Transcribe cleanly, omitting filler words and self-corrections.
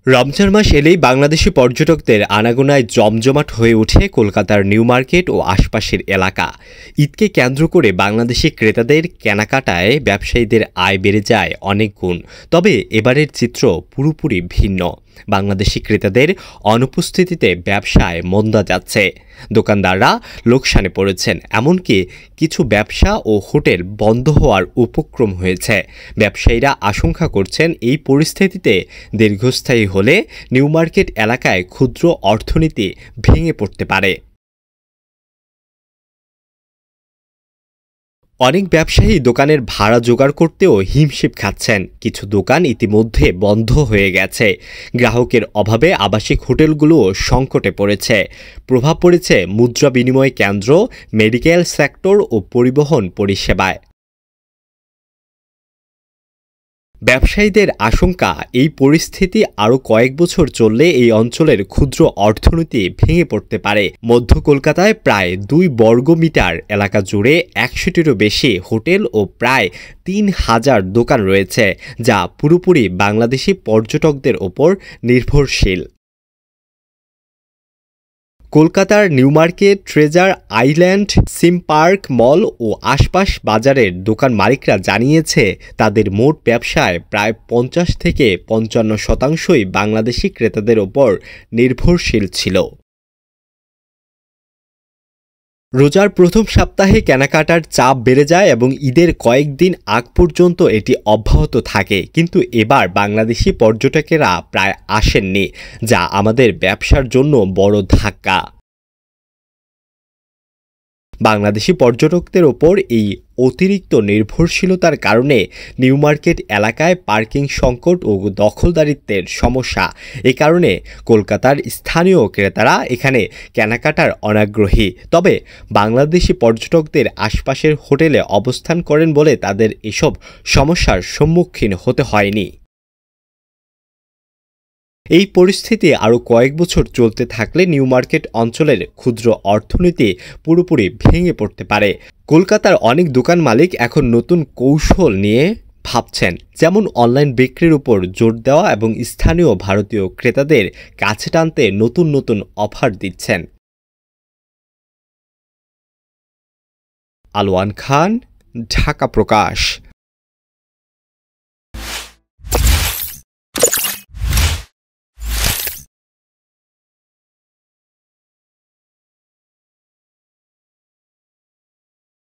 রমজান মাস এলেই বাংলাদেশি পর্যটকদের আনাগোনায় জমজমাট হয়ে ওঠে কলকাতার নিউ মার্কেট ও আশপাশের এলাকা। ঈদকে কেন্দ্র করে বাংলাদেশি ক্রেতাদের কেনাকাটায় ব্যবসায়ীদের আয় বেড়ে যায় অনেক গুণ। তবে এবারের চিত্র পুরোপুরি ভিন্ন। বাংলাদেশি ক্রেতাদের অনুপস্থিতিতে ব্যবসায় মন্দা যাচ্ছে। দোকানদাররা লোকসানে পড়েছেন, এমনকি কিছু ব্যবসা ও হোটেল বন্ধ হওয়ার উপক্রম হয়েছে। ব্যবসায়ীরা আশঙ্কা করছেন এই পরিস্থিতিতে দীর্ঘস্থায়ী হলে নিউ মার্কেট এলাকায় ক্ষুদ্র অর্থনীতি ভেঙে পড়তে পারে। অনেক ব্যবসায়ী দোকানের ভাড়া জোগাড় করতেও হিমশিম খাচ্ছেন। কিছু দোকান ইতিমধ্যে বন্ধ হয়ে গেছে। গ্রাহকের অভাবে আবাসিক হোটেলগুলোও সংকটে পড়েছে। প্রভাব পড়েছে মুদ্রা বিনিময় কেন্দ্র, মেডিকেল সেক্টর ও পরিবহন পরিষেবায়। ব্যবসায়ীদের আশঙ্কা, এই পরিস্থিতি আরও কয়েক বছর চললে এই অঞ্চলের ক্ষুদ্র অর্থনীতি ভেঙে পড়তে পারে। মধ্য কলকাতায় প্রায় 2 বর্গমিটার এলাকা জুড়ে 100টিরও বেশি হোটেল ও প্রায় 3000 দোকান রয়েছে, যা পুরোপুরি বাংলাদেশি পর্যটকদের ওপর নির্ভরশীল। কলকাতার নিউ মার্কেট, ট্রেজার আইল্যান্ড, সিম পার্ক মল ও আশপাশ বাজারের দোকান মালিকরা জানিয়েছে, তাদের মোট ব্যবসায় প্রায় 50 থেকে 55% বাংলাদেশি ক্রেতাদের ওপর নির্ভরশীল ছিল। রোজার প্রথম সপ্তাহে কেনাকাটার চাপ বেড়ে যায় এবং ঈদের কয়েকদিন আগ পর্যন্ত এটি অব্যাহত থাকে। কিন্তু এবার বাংলাদেশি পর্যটকেরা প্রায় আসেননি, যা আমাদের ব্যবসার জন্য বড় ধাক্কা। বাংলাদেশি পর্যটকদের ওপর এই অতিরিক্ত নির্ভরশীলতার কারণে নিউ মার্কেট এলাকায় পার্কিং সংকট ও দখলদারিত্বের সমস্যা। এ কারণে কলকাতার স্থানীয় ক্রেতারা এখানে কেনাকাটার অনাগ্রহী। তবে বাংলাদেশি পর্যটকদের আশপাশের হোটেলে অবস্থান করেন বলে তাদের এসব সমস্যার সম্মুখীন হতে হয়নি। এই পরিস্থিতি আরও কয়েক বছর চলতে থাকলে নিউ মার্কেট অঞ্চলের ক্ষুদ্র অর্থনীতি পুরোপুরি ভেঙে পড়তে পারে। কলকাতার অনেক দোকান মালিক এখন নতুন কৌশল নিয়ে ভাবছেন, যেমন অনলাইন বিক্রির উপর জোর দেওয়া এবং স্থানীয় ভারতীয় ক্রেতাদের কাছে টানতে নতুন নতুন অফার দিচ্ছেন। আলোয়ান খান, ঢাকা প্রকাশ।